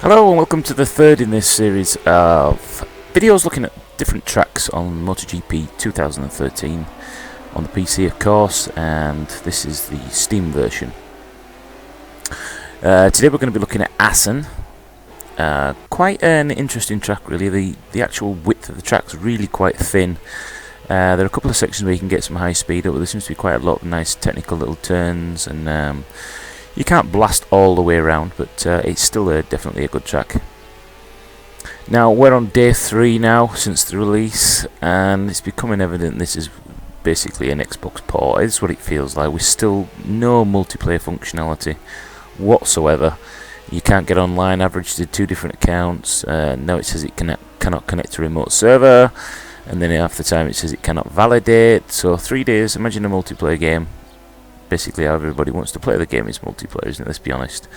Hello and welcome to the third in this series of videos looking at different tracks on MotoGP 2013 on the PC of course, and this is the Steam version. Today we're going to be looking at Assen. Quite an interesting track really. The actual width of the track's really quite thin. There are a couple of sections where you can get some high speed, but there seems to be quite a lot of nice technical little turns, and you can't blast all the way around, but it's still definitely a good track. Now we're on day 3 now since the release, and it's becoming evident this is basically an Xbox port. It's what it feels like. With still no multiplayer functionality whatsoever. You can't get online. I've registered 2 different accounts. Now it says it cannot connect to a remote server, and then half the time it says it cannot validate. So 3 days. Imagine a multiplayer game. Basically how everybody wants to play the game is multiplayer, isn't it? Let's be honest.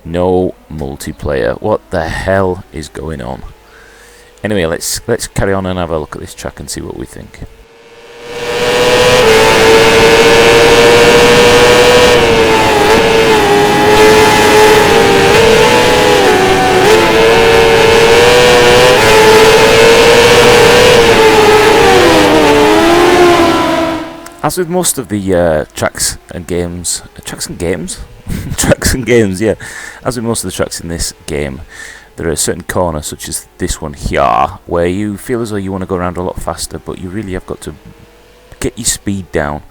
No multiplayer. What the hell is going on? Anyway, let's carry on and have a look at this track and see what we think. As with most of the tracks and games, yeah. As with most of the tracks in this game, there are certain corners, such as this one here, where you feel as though you want to go around a lot faster, but you really have got to get your speed down.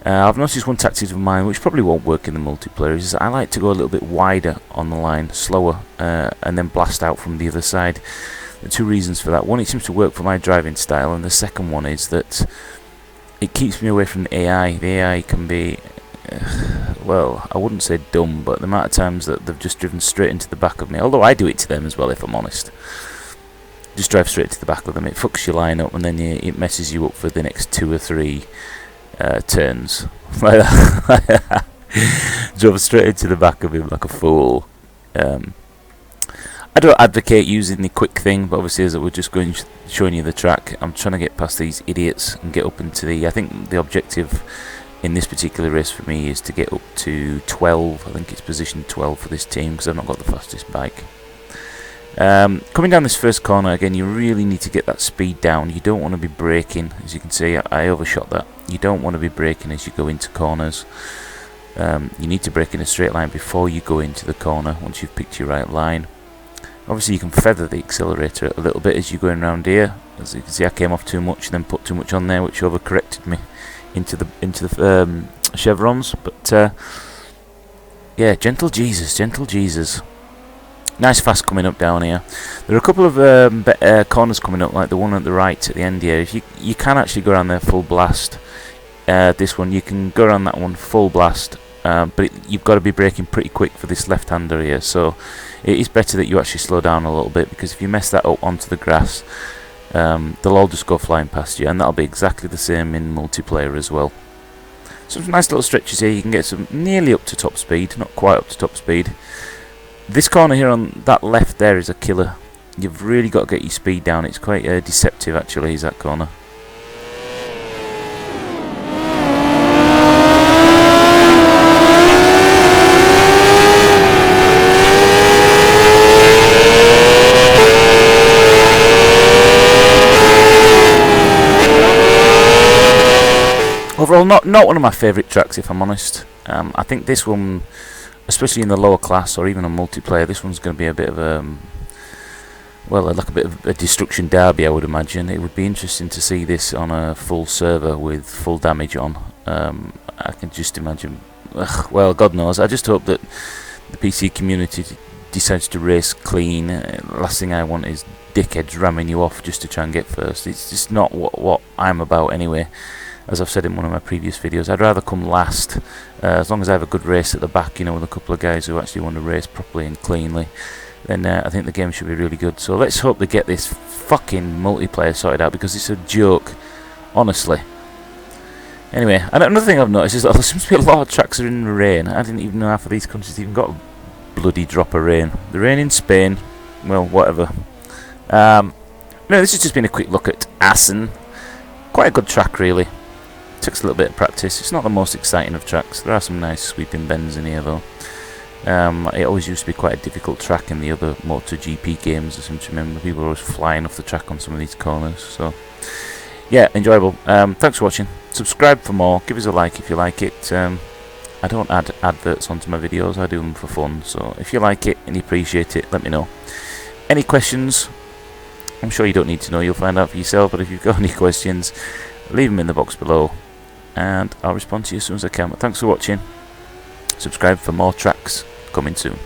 I've noticed one tactic of mine, which probably won't work in the multiplayer, is I like to go a little bit wider on the line, slower, and then blast out from the other side. There are 2 reasons for that. One, it seems to work for my driving style, and the second one is that it keeps me away from the AI. The AI can be, well, I wouldn't say dumb, but the amount of times that they've just driven straight into the back of me, although I do it to them as well, if I'm honest. Just drive straight to the back of them, it fucks your line up, and then it messes you up for the next 2 or 3 turns. Like that. Drove straight into the back of him like a fool. I don't advocate using the quick thing, but obviously as we're just showing you the track, I'm trying to get past these idiots and get up into the... I think the objective in this particular race for me is to get up to 12. I think it's position 12 for this team, because I've not got the fastest bike. Coming down this first corner, again, you really need to get that speed down. You don't want to be braking. As you can see, I overshot that. You don't want to be braking as you go into corners. You need to brake in a straight line before you go into the corner, once you've picked your right line. Obviously you can feather the accelerator a little bit as you're going around here. As you can see, I came off too much and then put too much on there, which overcorrected me into the chevrons. But yeah, gentle Jesus. Nice fast coming up down here. There are a couple of corners coming up, like the one at the right at the end here. If you can actually go around there full blast. This one you can go around that one full blast. But you've got to be braking pretty quick for this left-hander here, so it is better that you actually slow down a little bit, because if you mess that up onto the grass, they'll all just go flying past you, and that'll be exactly the same in multiplayer as well. Some nice little stretches here. You can get some nearly up to top speed, not quite up to top speed. This corner here on that left there is a killer. You've really got to get your speed down. It's quite deceptive actually, is that corner. Overall, not one of my favourite tracks, if I'm honest. I think this one, especially in the lower class or even on multiplayer, this one's going to be a bit of a, well, like a bit of a destruction derby, I would imagine. It would be interesting to see this on a full server with full damage on. I can just imagine. Well, God knows. I just hope that the PC community decides to race clean. Last thing I want is dickheads ramming you off just to try and get first. It's just not what I'm about anyway. As I've said in one of my previous videos, I'd rather come last, as long as I have a good race at the back, you know, with a couple of guys who actually want to race properly and cleanly, then I think the game should be really good. So let's hope they get this fucking multiplayer sorted out, because it's a joke, honestly. Anyway, another thing I've noticed is that there seems to be a lot of tracks are in the rain. I didn't even know half of these countries even got a bloody drop of rain. The rain in Spain, well, whatever. No, this has just been a quick look at Assen. Quite a good track, really. Takes a little bit of practice. It's not the most exciting of tracks. There are some nice sweeping bends in here though. It always used to be quite a difficult track in the other MotoGP games. I seem to remember people were always flying off the track on some of these corners. So yeah, enjoyable. Thanks for watching. Subscribe for more. Give us a like if you like it. I don't add adverts onto my videos. I do them for fun. So if you like it and you appreciate it, let me know. Any questions? I'm sure you don't need to know. You'll find out for yourself. But if you've got any questions, leave them in the box below, and I'll respond to you as soon as I can. But thanks for watching. Subscribe for more tracks coming soon.